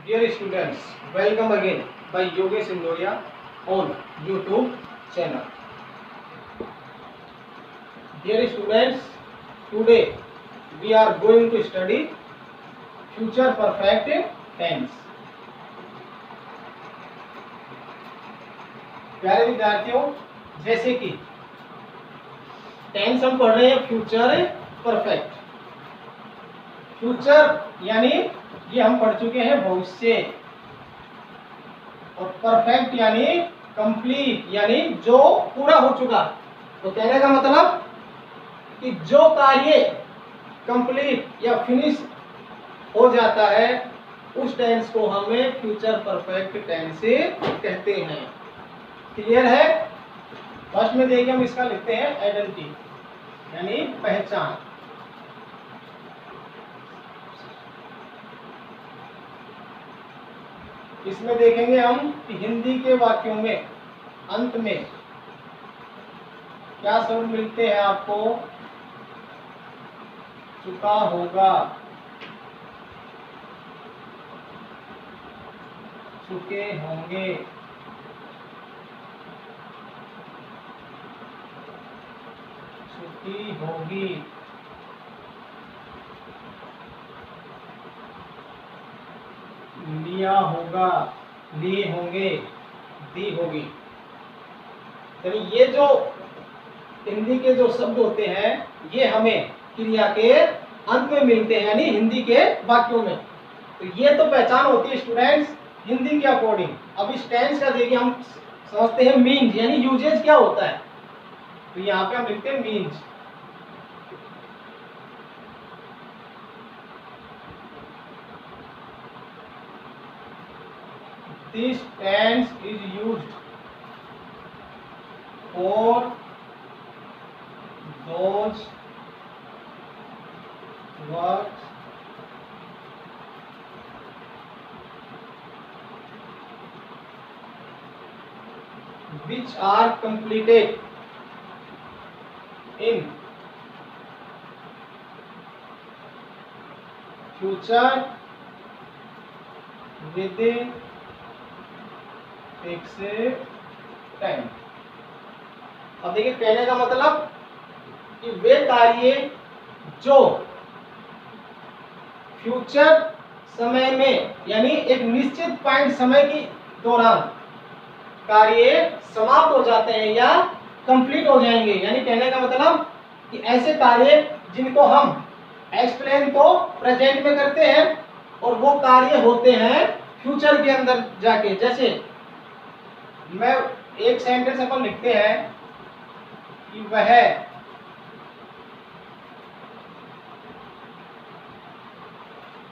Dear students, welcome again by Yogesh Indoria on YouTube channel. Dear students, today we are going to study future perfect tense. प्यारे विद्यार्थियों, जैसे कि tense हम पढ़ रहे हैं फ्यूचर परफेक्ट। फ्यूचर यानी ये हम पढ़ चुके हैं भविष्य, और परफेक्ट यानी कंप्लीट यानी जो पूरा हो चुका। तो कहने का मतलब कि जो कार्य कंप्लीट या फिनिश हो जाता है उस टेंस को हमें फ्यूचर परफेक्ट टेंस कहते हैं। क्लियर है? फर्स्ट में देखिए हम इसका लिखते हैं आइडेंटिटी यानी पहचान। इसमें देखेंगे हम कि हिंदी के वाक्यों में अंत में क्या शब्द मिलते हैं आपको। चुका होगा, चुके होंगे, चुकी होगी, लिया होगा, लिए होंगे, दी होगी। यानी ये जो हिंदी के जो शब्द होते हैं ये हमें क्रिया के अंत में मिलते हैं, यानी हिंदी के वाक्यों में। तो ये तो पहचान होती है स्टूडेंट्स हिंदी के अकॉर्डिंग। अब इस टेंस का देखिए हम समझते हैं मीन्स यानी यूजेज क्या होता है। तो यहाँ पे हम लिखते हैं means. This tense is used for those works which are completed in future within fixed time. अब देखिए कहने का मतलब कि वे कार्य जो फ्यूचर समय में यानी एक निश्चित पॉइंट समय के दौरान कार्य समाप्त हो जाते हैं या कंप्लीट हो जाएंगे। यानी कहने का मतलब कि ऐसे कार्य जिनको हम एक्सप्लेन तो प्रेजेंट में करते हैं और वो कार्य होते हैं फ्यूचर के अंदर जाके। जैसे मैं एक सेंटेंस अपन लिखते हैं कि वह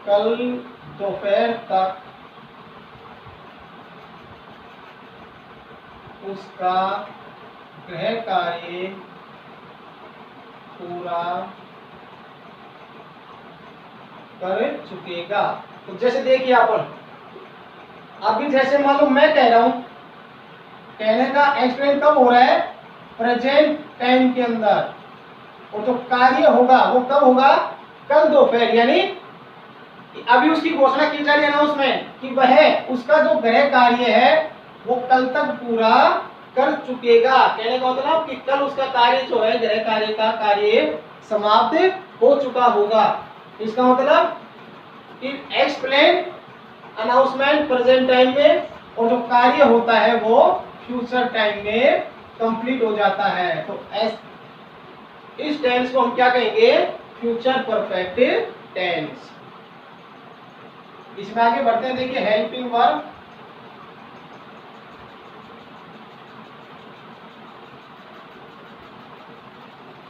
कल दोपहर तक उसका गृह कार्य पूरा कर चुकेगा। तो जैसे देखिए अपन अभी जैसे मान लो मैं कह रहा हूं, कहने का एक्सप्लेन कब हो रहा है? प्रेजेंट टाइम के अंदर। और जो कार्य होगा वो कब होगा? कल दोपहर। यानी अभी उसकी घोषणा की जा रही है अनाउंसमेंट कि वह उसका जो गृह कार्य है वो कल तक पूरा कर चुकेगा। कहने का मतलब कि कल उसका कार्य जो है गृह कार्य का कार्य समाप्त हो चुका होगा। इसका मतलब कि एक्सप्लेन अनाउंसमेंट प्रेजेंट टाइम में और जो कार्य होता है वो फ्यूचर टाइम में कंप्लीट हो जाता है। तो इस टेंस को हम क्या कहेंगे? Future perfect tense. इसमें आगे बढ़ते हैं। देखिए हेल्पिंग वर्ब।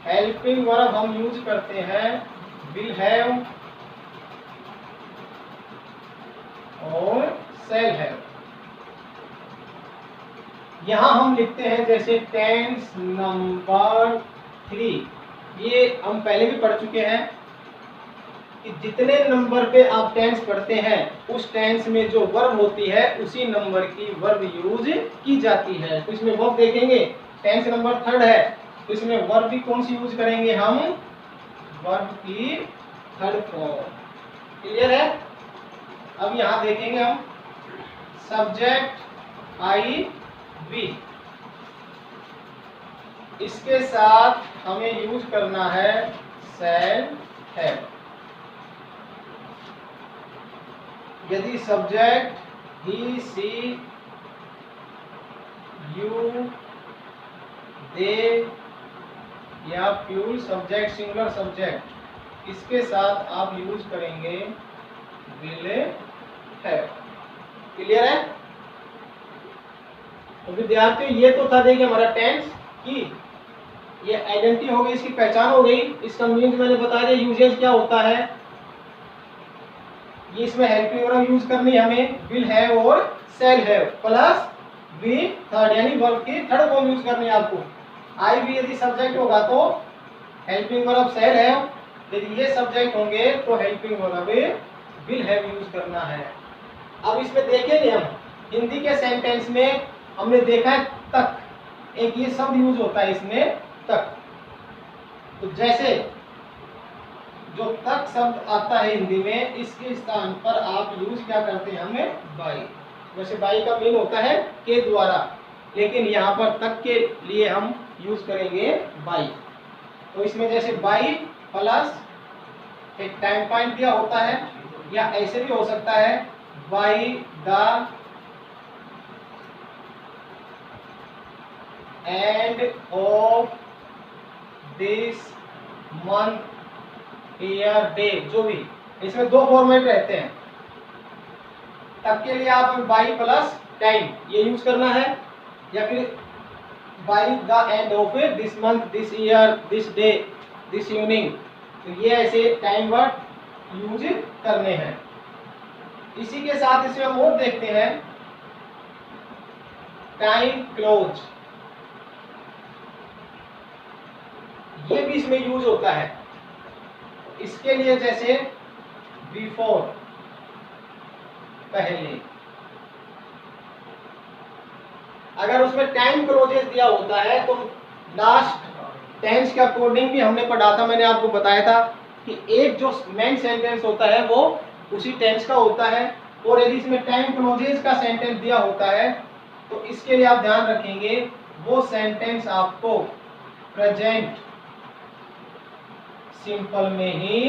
हेल्पिंग वर्ब हम यूज करते हैं विल हैव और शैल हैव। यहां हम लिखते हैं जैसे टेंस नंबर 3। ये हम पहले भी पढ़ चुके हैं कि जितने नंबर पे आप टेंस पढ़ते हैं उस टेंस में जो वर्ब होती है उसी नंबर की वर्ब यूज की जाती है। तो इसमें वर्ब देखेंगे टेंस नंबर 3 है तो इसमें वर्ब भी कौन सी यूज करेंगे हम? वर्ब की थर्ड फॉर्म। क्लियर है? अब यहाँ देखेंगे हम सब्जेक्ट आई बी, इसके साथ हमें यूज करना है शैल हैव। यदि subject he she you they या प्यूल सब्जेक्ट सिंगुलर सब्जेक्ट, इसके साथ आप यूज करेंगे विल हैव। क्लियर है? तो विद्यार्थियों ये तो था देखिए हमारा टेंस की ये आइडेंटिटी हो गई, इसकी पहचान हो गई। इसका मीनिंग मैंने बता दिया, यूजेज क्या होता है। ये इसमें हेल्पिंग वर्ब यूज करनी है हमें, विल हैव और shall have plus be third, यानी वर्ब की थर्ड फॉर्म यूज करनी है आपको। आई भी यदि सब्जेक्ट होगा तो हेल्पिंग वर्ब शैल हैव, यदि ये सब्जेक्ट होंगे तो helping verb will have use करना है। अब इसमें देखेंगे हम हिंदी के सेंटेंस में हमने देखा है तक, एक ये शब्द यूज होता है इसमें तक। तो जैसे जो तक शब्द आता है हिंदी में, इसके स्थान पर आप यूज क्या करते हैं हमें बाई। वैसे बाई का मीन होता है के द्वारा, लेकिन यहाँ पर तक के लिए हम यूज करेंगे बाई। तो इसमें जैसे बाई प्लस एक टाइम पॉइंट दिया होता है, या ऐसे भी हो सकता है by the end of this month year day, जो भी, इसमें दो फॉर्मेट रहते हैं। तब के लिए आप बाई प्लस टाइम ये यूज करना है, या फिर by the end of this month this year this day this evening, तो ये ऐसे टाइम वर्ड यूज करने हैं। इसी के साथ इसमें हम और देखते हैं टाइम क्लोज, ये भी इसमें यूज होता है। इसके लिए जैसे बिफोर पहले, अगर उसमें टाइम क्लोजेस दिया होता है तो लास्ट टेंस के अकॉर्डिंग भी हमने पढ़ा था, मैंने आपको बताया था कि एक जो मेन सेंटेंस होता है वो उसी टेंस का होता है, और यदि इसमें टाइम क्लोजेस का सेंटेंस दिया होता है तो इसके लिए आप ध्यान रखेंगे वो सेंटेंस आपको प्रेजेंट सिंपल में ही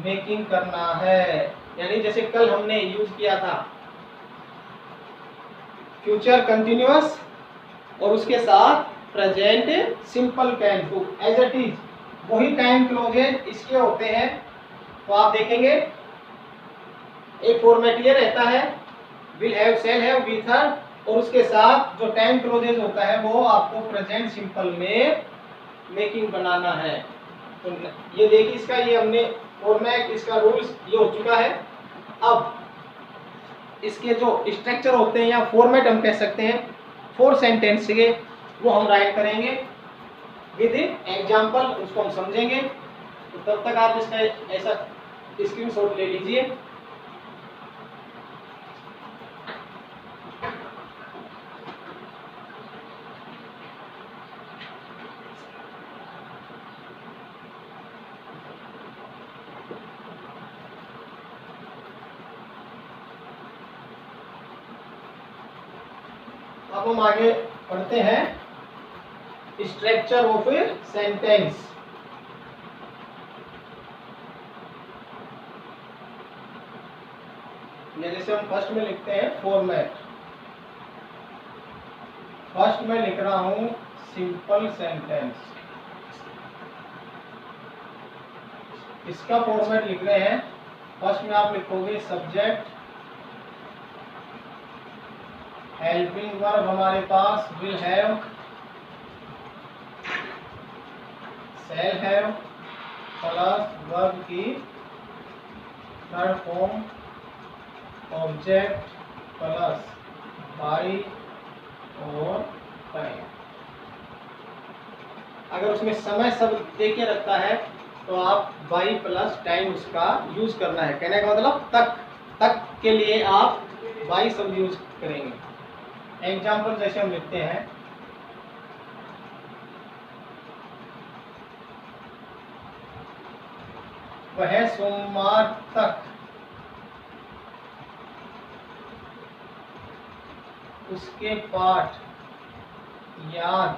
मेकिंग करना है। यानी जैसे कल हमने यूज किया था फ्यूचर कंटिन्यूअस और उसके साथ present simple can to as it is, वही टाइम क्लोजेज इसके होते हैं। तो आप देखेंगे एक फॉर्मेट ये रहता है will have shall have be third, और उसके साथ जो टाइम क्लोजेज होता है वो आपको प्रेजेंट सिंपल में मेकिंग बनाना है। तो ये देखिए इसका ये हमने फॉर्मेट, इसका रूल्स ये हो चुका है। अब इसके जो स्ट्रक्चर होते हैं या फॉर्मेट हम कह सकते हैं फोर सेंटेंस के, वो हम राइट करेंगे विद एग्जांपल, उसको हम समझेंगे। तो तब तक आप इसका ऐसा स्क्रीनशॉट ले लीजिए। अब हम आगे पढ़ते हैं स्ट्रक्चर ऑफ ए सेंटेंस। जैसे हम फर्स्ट में लिखते हैं फॉर्मेट, फर्स्ट में लिख रहा हूं सिंपल सेंटेंस, इसका फॉर्मेट लिख रहे हैं। फर्स्ट में आप लिखोगे सब्जेक्ट, हेल्पिंग वर्ब हमारे पास will have, shall have plus verb की third form object plus by और टाइम। अगर उसमें समय शब्द देके रखता है तो आप बाई प्लस टाइम उसका यूज करना है। कहने का मतलब तक के लिए आप बाई शब्द यूज करेंगे। एग्जाम्पल जैसे हम लिखते हैं वह सोमवार तक उसके पाठ याद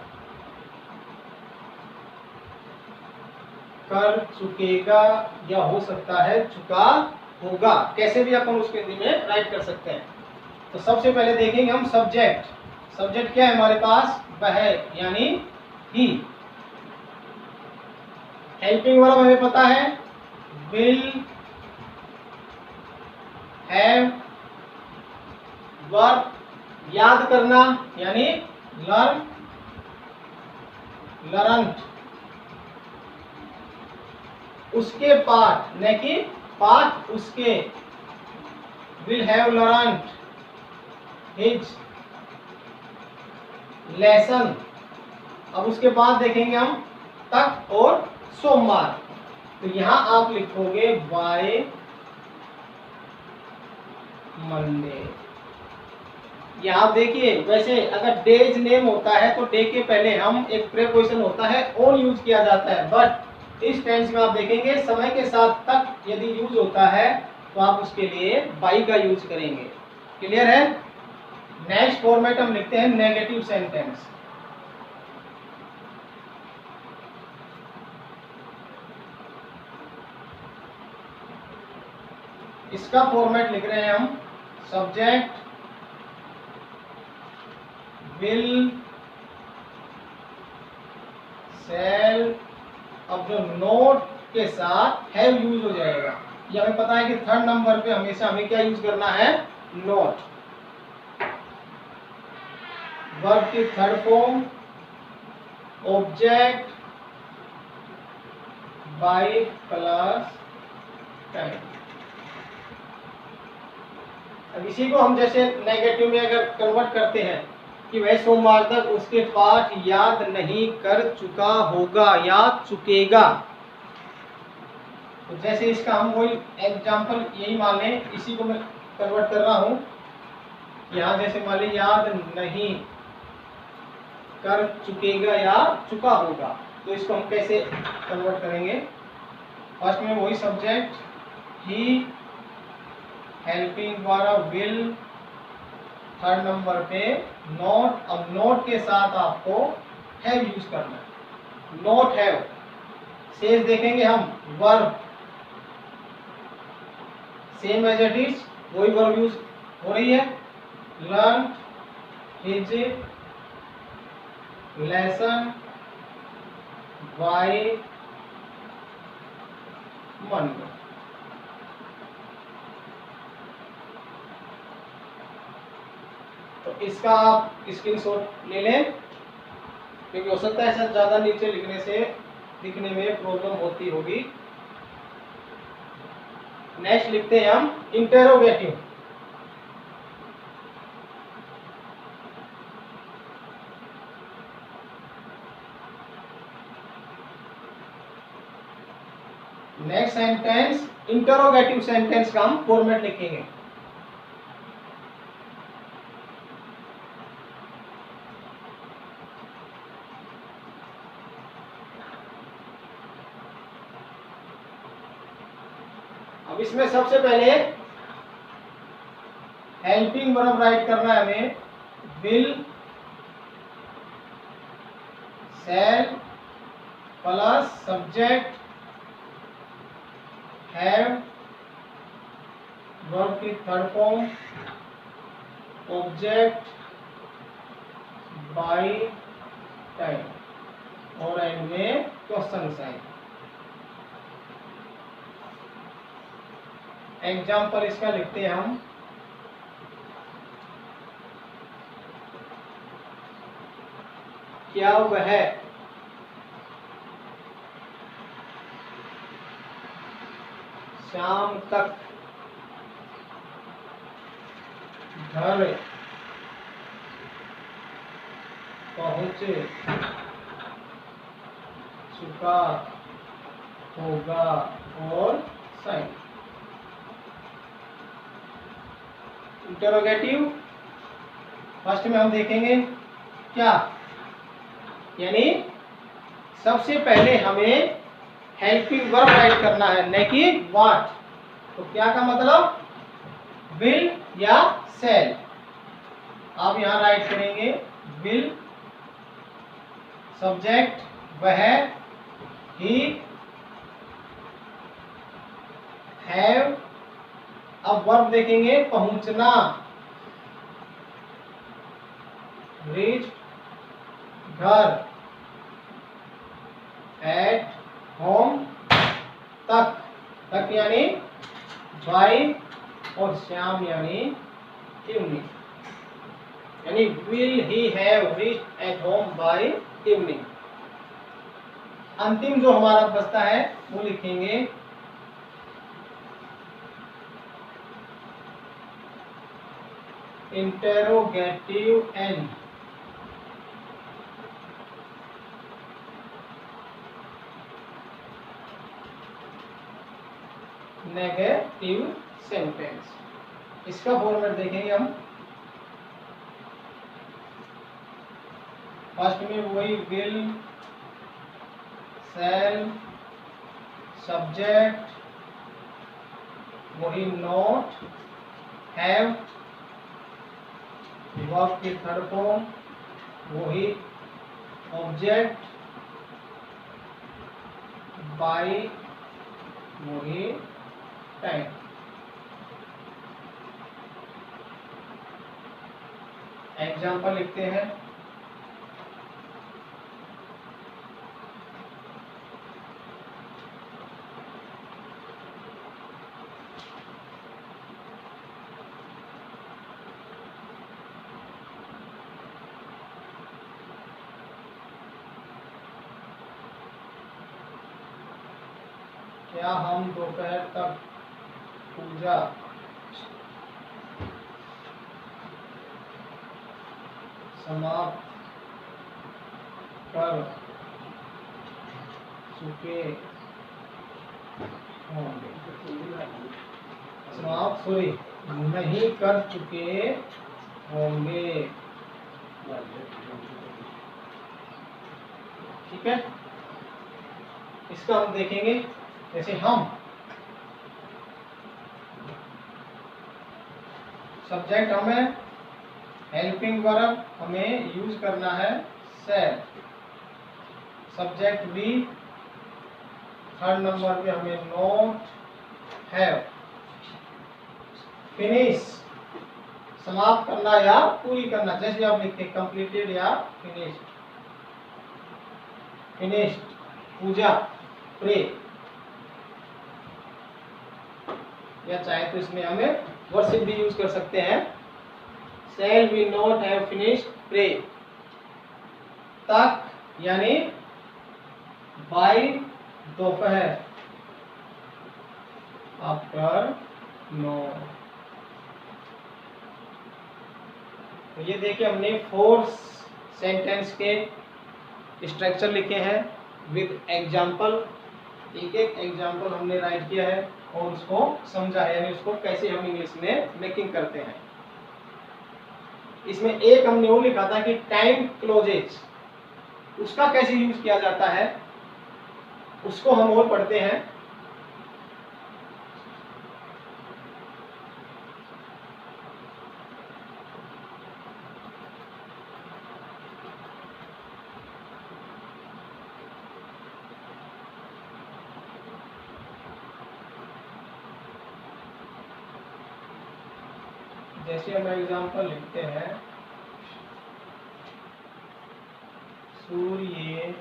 कर चुकेगा, या हो सकता है चुका होगा, कैसे भी अपन उसको हिंदी में राइट कर सकते हैं। तो सबसे पहले देखेंगे हम सब्जेक्ट। सब्जेक्ट क्या है हमारे पास? वह, यानी ही। हेल्पिंग वर्ब हमें पता है, विल, हैव। वर्ब याद करना यानी लर्न, लर्न्ड। उसके पाठ, न कि पाठ उसके, will have learned his lesson. अब उसके बाद देखेंगे हम तक और सोमवार। तो यहां आप लिखोगे बाय मंडे। यहां देखिए, वैसे अगर डेज नेम होता है तो डे के पहले हम एक प्रीपोजिशन होता है ऑन यूज किया जाता है, बट इस टेंस में आप देखेंगे समय के साथ तक यदि यूज होता है तो आप उसके लिए बाई का यूज करेंगे। क्लियर है? नेक्स्ट फॉर्मेट हम लिखते हैं नेगेटिव सेंटेंस। इसका फॉर्मेट लिख रहे हैं हम सब्जेक्ट विल, शैल। अब जो नोट के साथ हैव यूज हो जाएगा। ये हमें पता है कि थर्ड नंबर पे हमेशा हमें क्या यूज करना है? नोट। वर्ब की third form object bye plus time. अब इसी को हम जैसे नेगेटिव में अगर कन्वर्ट करते हैं कि वह सोमवार तक उसके पाठ याद नहीं कर चुका होगा या चुकेगा। तो जैसे इसका हम वही एग्जांपल यही मान लें, इसी को मैं कन्वर्ट कर रहा हूं। यहाँ जैसे मान लीजिए याद नहीं कर चुकेगा या चुका होगा, तो इसको हम कैसे कन्वर्ट करेंगे? फर्स्ट में वही सब्जेक्ट ही, हेल्पिंग द्वारा विल, थर्ड नंबर पे नोट। अब नोट के साथ आपको हैव यूज करना है, नोट हैव। शेष देखेंगे हम verb, same as it is, वही वर्ब यूज हो रही है, learn his lesson by Monday. तो इसका आप स्क्रीनशॉट ले लें, क्योंकि हो सकता है ऐसा ज्यादा नीचे लिखने से लिखने में प्रॉब्लम होती होगी। नेक्स्ट लिखते हैं हम interrogative. Next sentence interrogative sentence का हम फॉर्मेट लिखेंगे। अब इसमें सबसे पहले हेल्पिंग वर्ब राइट करना है हमें, will, shall plus subject have, verb की third form object by time, और एंड में क्वेश्चन साइन। एग्जाम्पल इसका लिखते हैं हम, क्या वह शाम तक घर पहुंच चुका होगा, और साइन। इंटरोगेटिव फर्स्ट में हम देखेंगे क्या, यानी सबसे पहले हमें हेल्पिंग वर्ब राइट करना है, न कि व्हाट। तो क्या का मतलब? विल या शैल। अब यहाँ राइट करेंगे विल, सब्जेक्ट वह, ही, हैव। अब वर्ब देखेंगे पहुंचना, रीच घर, एट होम तक, तक यानी बाई, और शाम यानी इवनिंग, यानी will he have reached at home by evening. अंतिम जो हमारा बचता है वो लिखेंगे इंटेरोगेटिव एंड, नेगेटिव सेंटेंस। इसका फॉर्मेट देखेंगे हम। फर्स्ट में वही विल, शैल, सब्जेक्ट वही नॉट, हैव, वर्ब की थर्ड फॉर्म वही ऑब्जेक्ट, बाय वही टाइम। एग्जाम्पल लिखते हैं। क्या हम दोपहर तक पूजा समाप्त कर चुके होंगे? समाप्त सॉरी नहीं कर चुके होंगे। ठीक है, इसका हम देखेंगे। जैसे हम सब्जेक्ट हमें हेल्पिंग वर्ब हमें यूज करना है शैल, सब्जेक्ट बी, थर्ड नंबर पे हमें नॉट, हैव, फिनिश समाप्त करना या पूरी करना, जैसे आप लिखते कंप्लीटेड या फिनिश्ड, फिनिश्ड पूजा, प्रे, या चाहे तो इसमें हमें वर्शिप भी यूज कर सकते हैं। Shall we not have finished pray, तक यानी बाय दोपहर, आफ्टर नॉन। तो ये देखिए हमने 4 सेंटेंस के स्ट्रक्चर लिखे हैं विद एग्जाम्पल। एक एक एग्जाम्पल हमने राइट किया है और उसको समझा है, यानी उसको कैसे हम इंग्लिश में मेकिंग करते हैं। इसमें एक हमने वो लिखा था कि टाइम क्लोजेज, उसका कैसे यूज किया जाता है उसको हम और पढ़ते हैं। जैसे हम एग्जाम्पल लिखते हैं, सूर्य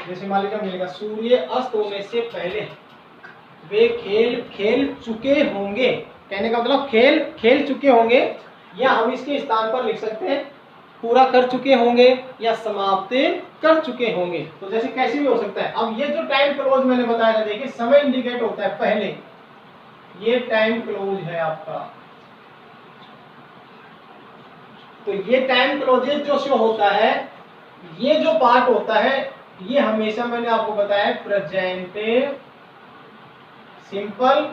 जैसे मान लीजिए मिलेगा सूर्य अस्त होने से पहले वे खेल खेल चुके होंगे। कहने का मतलब खेल खेल चुके होंगे, या हम इसके स्थान पर लिख सकते हैं पूरा कर चुके होंगे या समाप्त कर चुके होंगे। तो जैसे कैसे भी हो सकता है। अब ये जो टाइम क्लोज मैंने बताया था, देखिए समय इंडिकेट होता है पहले, ये टाइम क्लोज है आपका। तो ये टाइम क्लोजेज जो शो होता है, ये जो पार्ट होता है, ये हमेशा मैंने आपको बताया प्रेजेंट सिंपल,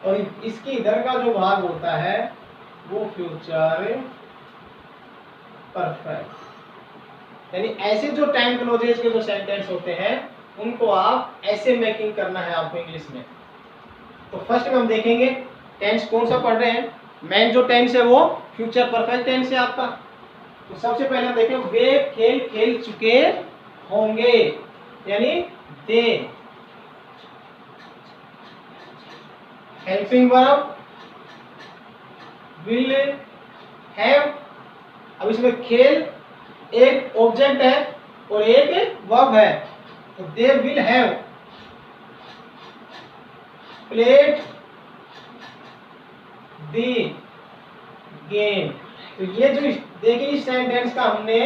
और इसकी इधर का जो भाग होता है वो फ्यूचर परफेक्ट। यानी ऐसे जो टाइम क्लोजेज के जो सेंटेंस होते हैं उनको आप ऐसे मेकिंग करना है आपको इंग्लिश में। तो फर्स्ट में हम देखेंगे टेंस कौन सा पढ़ रहे हैं। मेन जो टेंस है वो फ्यूचर परफेक्ट टेंस है आपका। तो सबसे पहले हम देखें वे खेल खेल चुके होंगे, यानी दे। Helping verb will have. अब इसमें खेल एक ऑब्जेक्ट है और एक वर्ब है, तो they will have played the game. तो ये जो देखिए इस सेंटेंस का हमने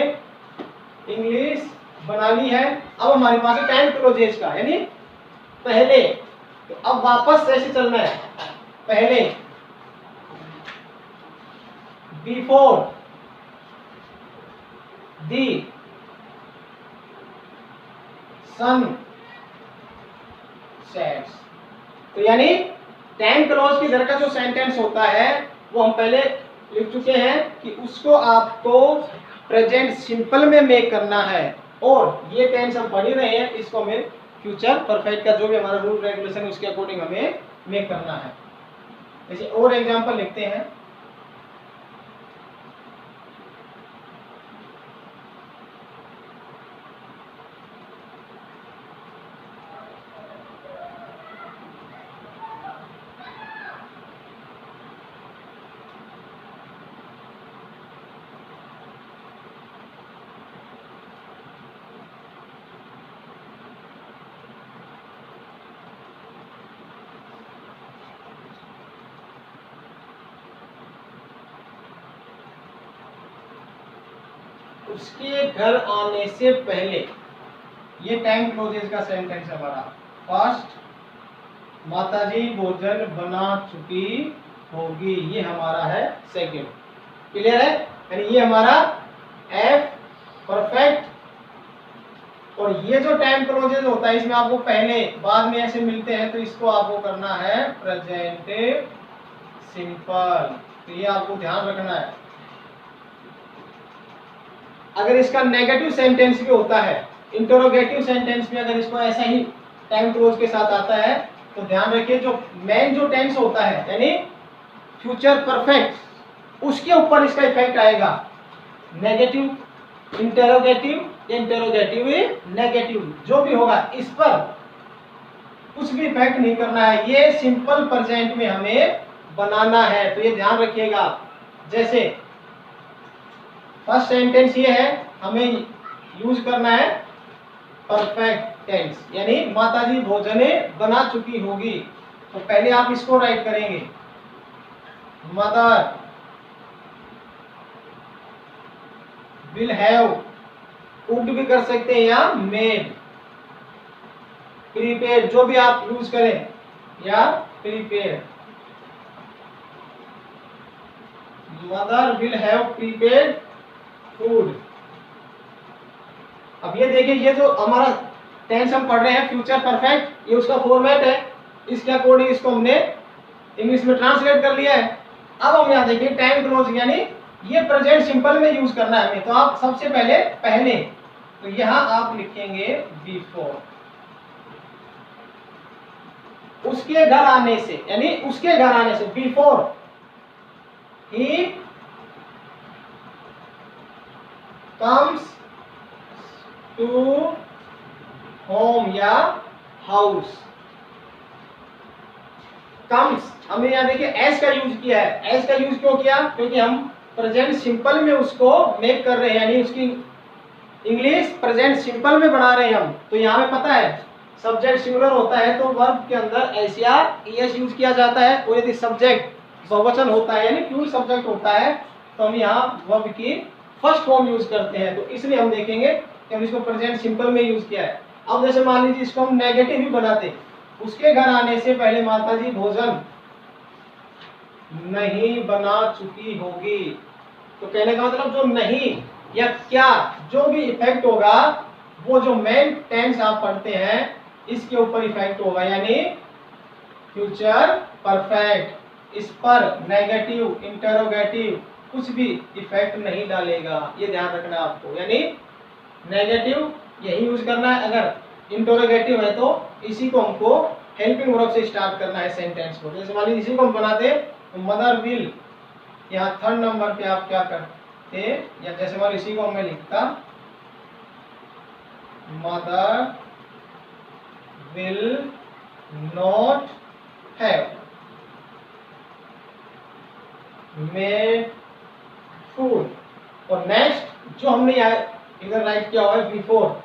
इंग्लिश बना ली है। अब हमारे पास है टाइम क्लोजेज का, यानी पहले। तो अब वापस ऐसे चलना है, पहले बिफोर दी सन सेट्स। तो यानी टाइम क्लोज की इधर का जो सेंटेंस होता है वो हम पहले लिख चुके हैं कि उसको आपको प्रेजेंट सिंपल में मेक करना है, और ये टेंस हम पढ़ ही रहे हैं, इसको हमें फ्यूचर परफेक्ट का जो भी हमारा रूल रेगुलेशन है उसके अकॉर्डिंग हमें मेक करना है। जैसे और एग्जांपल लिखते हैं। उसके घर आने से पहले, ये टाइम क्लोजेज का सेंटेंस है हमारा। फर्स्ट माताजी भोजन बना चुकी होगी, ये हमारा है सेकंड। क्लियर है? यानी ये हमारा एफ परफेक्ट। और ये जो टाइम क्लोजेज होता है इसमें आपको पहले बाद में ऐसे मिलते हैं, तो इसको आपको करना है प्रेजेंट सिंपल। तो ये आपको ध्यान रखना है। अगर इसका नेगेटिव सेंटेंस भी होता है, इंटरोगेटिव सेंटेंस भी अगर इसको ऐसा ही टाइम क्लोज के साथ आता है, तो ध्यान रखिए जो मेन जो टेंस होता है यानी फ्यूचर परफेक्ट, उसके ऊपर इसका इफेक्ट आएगा। नेगेटिव इंटरोगेटिव, इंटरोगेटिव नेगेटिव जो भी होगा इस पर कुछ भी इफेक्ट नहीं करना है। ये सिंपल प्रेजेंट में हमें बनाना है, तो ये ध्यान रखिएगा। जैसे फर्स्ट सेंटेंस ये है, हमें यूज करना है परफेक्ट टेंस, यानी माताजी भोजन बना चुकी होगी। तो पहले आप इसको राइट करेंगे, मदर विल हैव, कुड भी कर सकते हैं या मेड, प्रीपेड जो भी आप यूज करें, या prepaid. Mother will have prepaid food. अब ये देखिए, ये जो हमारा टेंस हम पढ़ रहे हैं फ्यूचर परफेक्ट, ये उसका फॉर्मेट है, इसके अकॉर्डिंग इसको हमने इंग्लिश में ट्रांसलेट कर लिया है। अब हम यहाँ देखिए टाइम क्लोज, यानी ये प्रेजेंट सिंपल में यूज करना है हमें। तो आप सबसे पहले तो यहाँ आप लिखेंगे बिफोर, उसके घर आने से, यानी उसके घर आने से, before he comes to home या हाउस। comes हमने यहाँ देखिए एस का यूज किया है। एस का यूज क्यों किया? क्योंकि हम प्रेजेंट सिंपल में उसको मेक कर रहे हैं, यानी उसकी इंग्लिश प्रेजेंट सिंपल में बना रहे हैं हम। तो यहाँ पे पता है सब्जेक्ट सिंगुलर होता है तो वर्ब के अंदर एस या ईएस यूज किया जाता है, और यदि सब्जेक्ट बहुवचन होता है यानी प्यूर सब्जेक्ट होता है तो हम यहाँ वर्ब की फर्स्ट फॉर्म यूज करते हैं। तो इसलिए हम देखेंगे कि हम इसको प्रेजेंट सिंपल में यूज किया है। अब जैसे मान लीजिए इसको हम नेगेटिव भी बनाते, उसके घर आने से पहले माताजी भोजन नहीं बना चुकी होगी। तो कहने का मतलब जो नहीं या क्या जो भी इफेक्ट होगा वो जो मेन टेंस आप पढ़ते हैं इसके ऊपर इफेक्ट होगा, यानी फ्यूचर परफेक्ट, इस पर नेगेटिव, इंटरोगेटिव कुछ भी इफेक्ट नहीं डालेगा, ये ध्यान रखना आपको। यानी नेगेटिव यही यूज करना है, अगर इंटरोगेटिव है तो इसी को हमको हेल्पिंग वर्ब से स्टार्ट करना है सेंटेंस को। जैसे मान लीजिए इसी को हम बनाते तो मदर विल, यहाँ थर्ड नंबर पे आप क्या करते, या जैसे मान इसी को मैं लिखता mother will not have made food, और नेक्स्ट जो हमने इधर राइट किया हुआ है before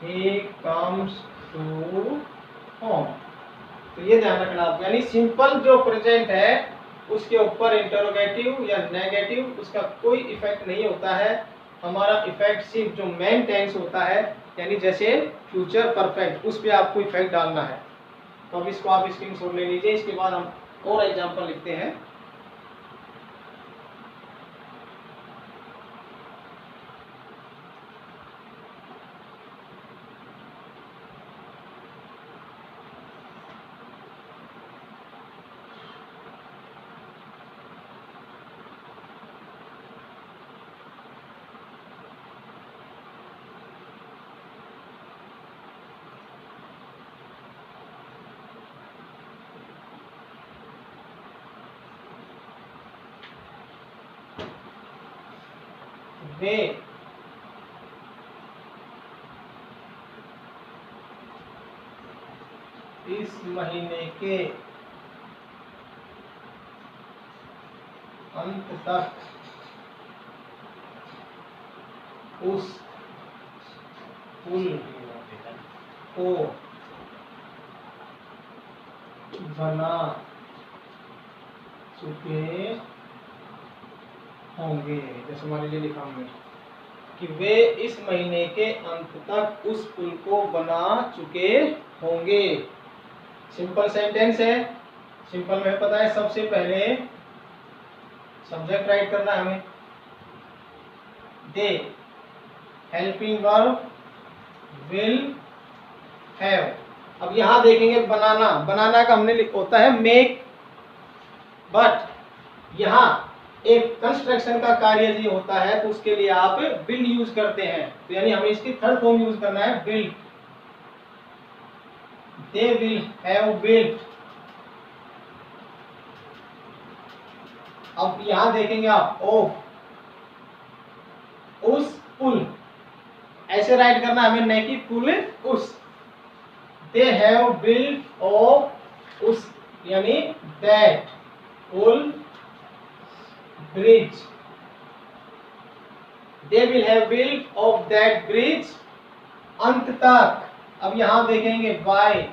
he comes to home, तो ये ध्यान रखना आपको। यानी सिंपल जो प्रेजेंट है उसके ऊपर इंटरोगेटिव या नेगेटिव उसका कोई इफेक्ट नहीं होता है, हमारा इफेक्ट सिर्फ जो मेन टेंस होता है, यानी जैसे फ्यूचर परफेक्ट, उस पर आपको इफेक्ट डालना है। तो अब इसको आप स्क्रीनशॉट ले लीजिए, इसके बाद हम और एग्जांपल लिखते हैं। वे इस महीने के अंत तक उस पुल को बना चुके होंगे। जैसे मान लीजिए लिखा हमने कि वे इस महीने के अंत तक उस पुल को बना चुके होंगे। सिंपल सेंटेंस है, सिंपल में पता है सबसे पहले सब्जेक्ट राइट करना है हमें, दे हेल्पिंग वर्ब विल हैव। अब यहां देखेंगे बनाना, बनाना का हमने होता है मेक, बट यहां एक कंस्ट्रक्शन का कार्य ये होता है तो उसके लिए आप बिल्ड यूज करते हैं, तो यानी हमें इसकी थर्ड फॉर्म यूज करना है build. They will have built. अब यहां देखेंगे आप ऑफ, उस पुल, ऐसे राइट करना हमें, नहीं कि पुल उस। They have built of us, यानी दैट पुल bridge. They will have built of that bridge अंत तक। अब यहां देखेंगे by,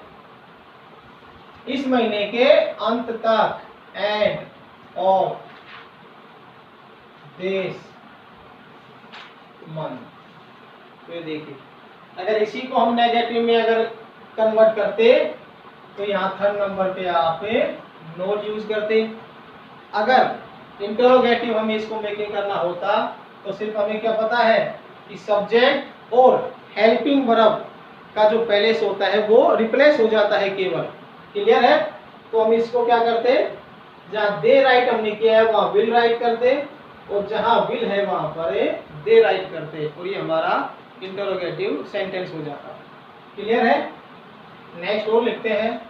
इस महीने के अंत तक, end of this month। तो ये देखिए, अगर इसी को हम नेगेटिव में अगर कन्वर्ट करते तो यहाँ थर्ड नंबर पे आप नोट यूज करते। अगर इंटरोगेटिव हमें इसको मेकिंग करना होता तो सिर्फ हमें क्या पता है कि सब्जेक्ट और हेल्पिंग वर्ब का जो पहले से होता है वो रिप्लेस हो जाता है केवल। क्लियर है? तो हम इसको क्या करते, जहाँ दे राइट हमने किया है वहाँ विल राइट करते, और जहाँ विल है वहाँ पर दे राइट करते, और ये हमारा इंटरोगेटिव सेंटेंस हो जाता है। क्लियर है? नेक्स्ट और लिखते हैं।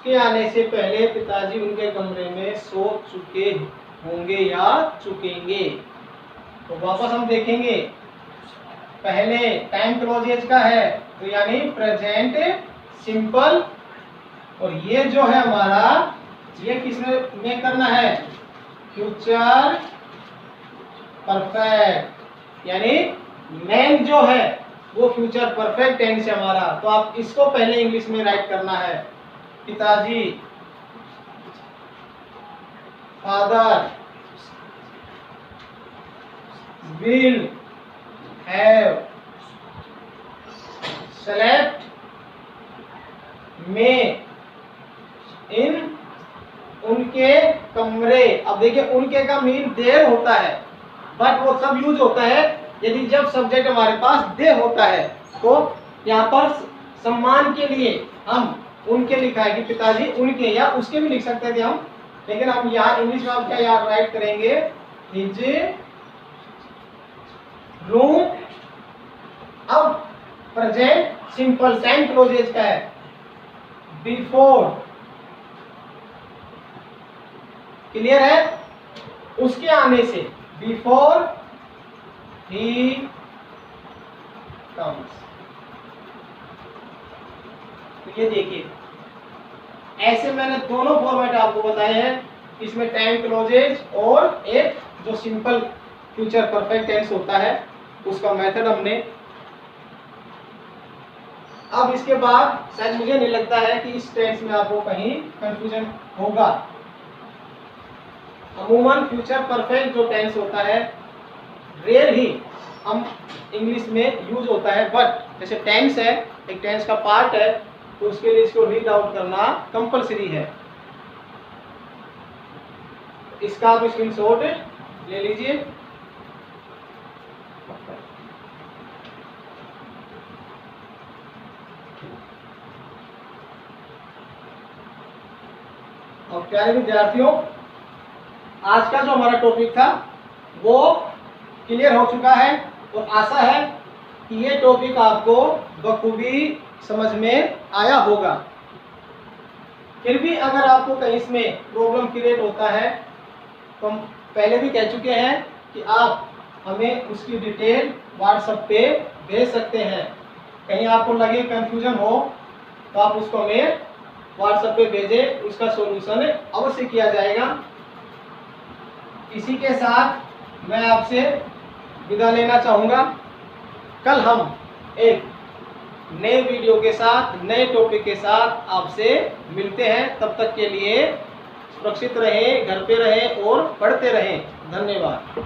के आने से पहले पिताजी उनके कमरे में सो चुके होंगे या चुकेंगे। तो वापस हम देखेंगे, पहले टाइम क्लोजेज का है तो यानी प्रेजेंट सिंपल और ये जो है हमारा, ये किसमें में करना है, फ्यूचर परफेक्ट, यानी मेन जो है वो फ्यूचर परफेक्ट टेंस है हमारा। तो आप इसको पहले इंग्लिश में राइट करना है, पिताजी, फादर will have slept में इन उनके कमरे। अब देखिए उनके का मीन देर होता है, बट वो सब यूज होता है यदि जब सब्जेक्ट हमारे पास दे होता है। तो यहाँ पर सम्मान के लिए हम उनके लिखा है कि पिताजी उनके, या उसके भी लिख सकते थे हम, लेकिन हम यहाँ इंग्लिश में हम क्या याद राइट करेंगे, हिज रूम। अब प्रेजेंट सिंपल टाइम क्लोजेज का है, बिफोर, क्लियर है, उसके आने से, बिफोर ही कम्स। तो ये देखिए ऐसे मैंने दोनों फॉर्मेट आपको बताए हैं, इसमें टाइम क्लोजेज और एक जो सिंपल फ्यूचर परफेक्ट टेंस होता है उसका मेथड हमने। अब इसके बाद शायद मुझे नहीं लगता है कि इस टेंस में आपको कहीं कंफ्यूजन होगा। अमूमन फ्यूचर परफेक्ट जो टेंस होता है रेयर ही हम इंग्लिश में यूज होता है, बट जैसे टेंस है, एक टेंस का पार्ट है, तो उसके लिए इसको रीड आउट करना कंपलसरी है। इसका आप स्क्रीनशॉट ले लीजिए। और प्यारे विद्यार्थियों, आज का जो हमारा टॉपिक था वो क्लियर हो चुका है और आशा है कि ये टॉपिक आपको बखूबी समझ में आया होगा। फिर भी अगर आपको कहीं इसमें प्रॉब्लम क्रिएट होता है तो हम पहले भी कह चुके हैं कि आप हमें उसकी डिटेल व्हाट्सएप पे भेज सकते हैं। कहीं आपको लगे कंफ्यूजन हो तो आप उसको हमें व्हाट्सएप पे भेजें, उसका सॉल्यूशन अवश्य किया जाएगा। इसी के साथ मैं आपसे विदा लेना चाहूँगा। कल हम एक नए वीडियो के साथ, नए टॉपिक के साथ आपसे मिलते हैं। तब तक के लिए सुरक्षित रहें, घर पे रहें और पढ़ते रहें। धन्यवाद।